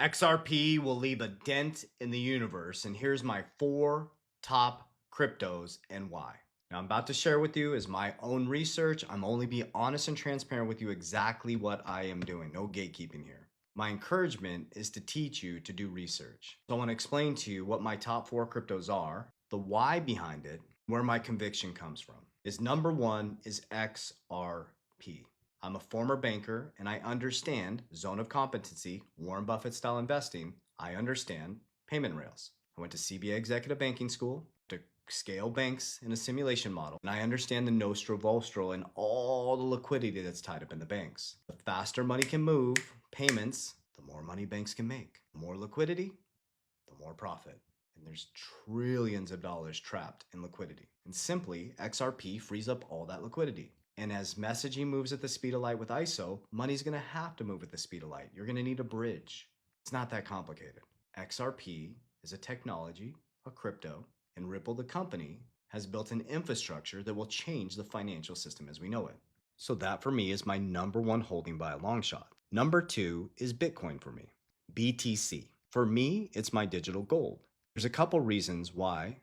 XRP will leave a dent in the universe, and here's my 4 top cryptos and why. Now, I'm about to share with you is my own research. I'm only being honest and transparent with you exactly what I am doing. No gatekeeping here. My encouragement is to teach you to do research. So I want to explain to you what my top 4 cryptos are, the why behind it, where my conviction comes from. Number 1 is XRP. I'm a former banker and I understand zone of competency, Warren Buffett style investing. I understand payment rails. I went to CBA Executive Banking School to scale banks in a simulation model. And I understand the nostro vostro and all the liquidity that's tied up in the banks. The faster money can move, payments, the more money banks can make. The more liquidity, the more profit. And there's trillions of dollars trapped in liquidity. And simply, XRP frees up all that liquidity. And as messaging moves at the speed of light with ISO, money's going to have to move at the speed of light. You're going to need a bridge. It's not that complicated. XRP is a technology, a crypto, and Ripple, the company, has built an infrastructure that will change the financial system as we know it. So that for me is my number 1 holding by a long shot. Number 2 is Bitcoin for me, BTC. For me, it's my digital gold. There's a couple reasons why.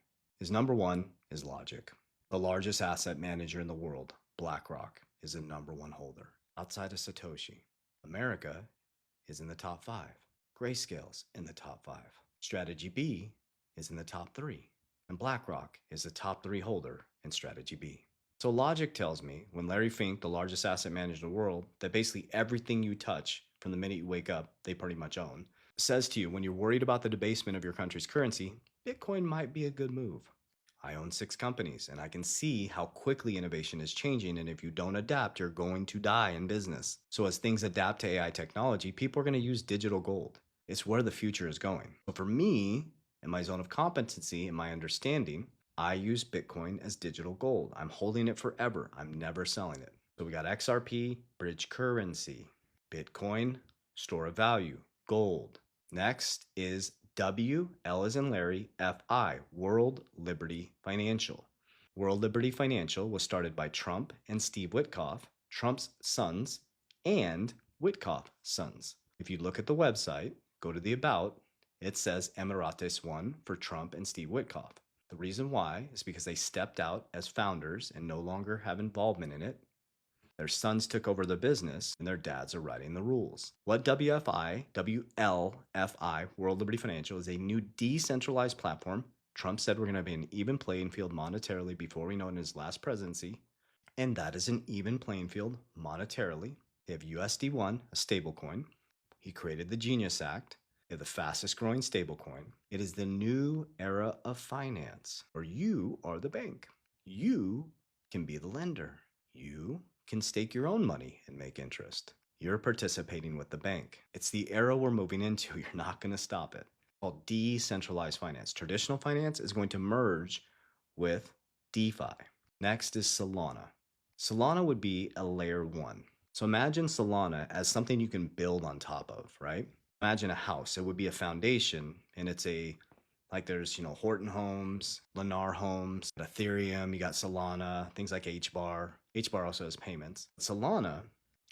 Number 1 is logic. The largest asset manager in the world, BlackRock, is the number 1 holder. Outside of Satoshi, America is in the top 5. Grayscale's in the top 5. Strategy B is in the top 3. And BlackRock is the top 3 holder in Strategy B. So logic tells me when Larry Fink, the largest asset manager in the world, that basically everything you touch from the minute you wake up, they pretty much own, says to you when you're worried about the debasement of your country's currency, Bitcoin might be a good move. I own 6 companies and I can see how quickly innovation is changing, and if you don't adapt, you're going to die in business. So as things adapt to AI technology, people are going to use digital gold. It's where the future is going. But for me, in my zone of competency and my understanding, I use Bitcoin as digital gold. I'm holding it forever. I'm never selling it. So we got XRP, bridge currency, Bitcoin, store of value, gold. Next is W, L as in Larry, FI, World Liberty Financial. World Liberty Financial was started by Trump and Steve Witkoff, Trump's sons, and Witkoff's sons. If you look at the website, go to the About, it says Emirates 1 for Trump and Steve Witkoff. The reason why is because they stepped out as founders and no longer have involvement in it. Their sons took over the business and their dads are writing the rules. What WLFI, World Liberty Financial, is a new decentralized platform. Trump said we're going to be an even playing field monetarily before we know it in his last presidency. And that is an even playing field monetarily. They have USD1, a stablecoin. He created the Genius Act. They have the fastest growing stablecoin. It is the new era of finance where you are the bank. You can be the lender. You can stake your own money and make interest. You're participating with the bank. It's the era we're moving into. You're not going to stop it. It's called decentralized finance. Traditional finance is going to merge with DeFi. Next is Solana. Solana would be a layer 1. So imagine Solana as something you can build on top of, right? Imagine a house. It would be a foundation, and it's there's, Horton Homes, Lennar Homes, Ethereum, you got Solana, things like HBAR. HBAR also has payments. Solana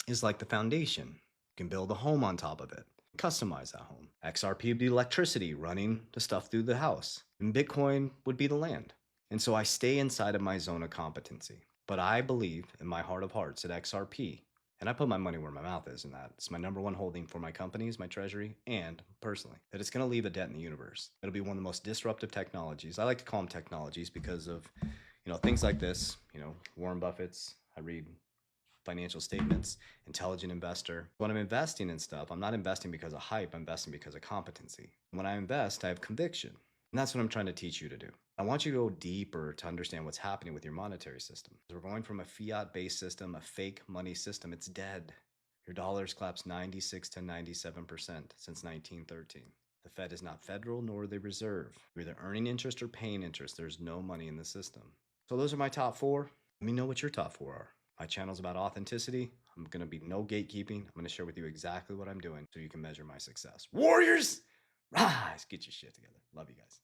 is like the foundation. You can build a home on top of it, customize that home. XRP would be electricity running the stuff through the house, and Bitcoin would be the land. And so I stay inside of my zone of competency. But I believe in my heart of hearts at XRP, and I put my money where my mouth is in that. It's my number 1 holding for my companies, my treasury, and personally, that it's going to leave a dent in the universe. It'll be one of the most disruptive technologies. I like to call them technologies because of, things like this, Warren Buffett's, I read financial statements, intelligent investor. When I'm investing in stuff, I'm not investing because of hype. I'm investing because of competency. When I invest, I have conviction. And that's what I'm trying to teach you to do. I want you to go deeper to understand what's happening with your monetary system. We're going from a fiat-based system, a fake money system. It's dead. Your dollar's collapsed 96 to 97% since 1913. The Fed is not federal nor the reserve. You're either earning interest or paying interest. There's no money in the system. So those are my top 4. Let me know what your top 4 are. My channel's about authenticity. I'm going to be no gatekeeping. I'm going to share with you exactly what I'm doing so you can measure my success. Warriors, rise! Get your shit together. Love you guys.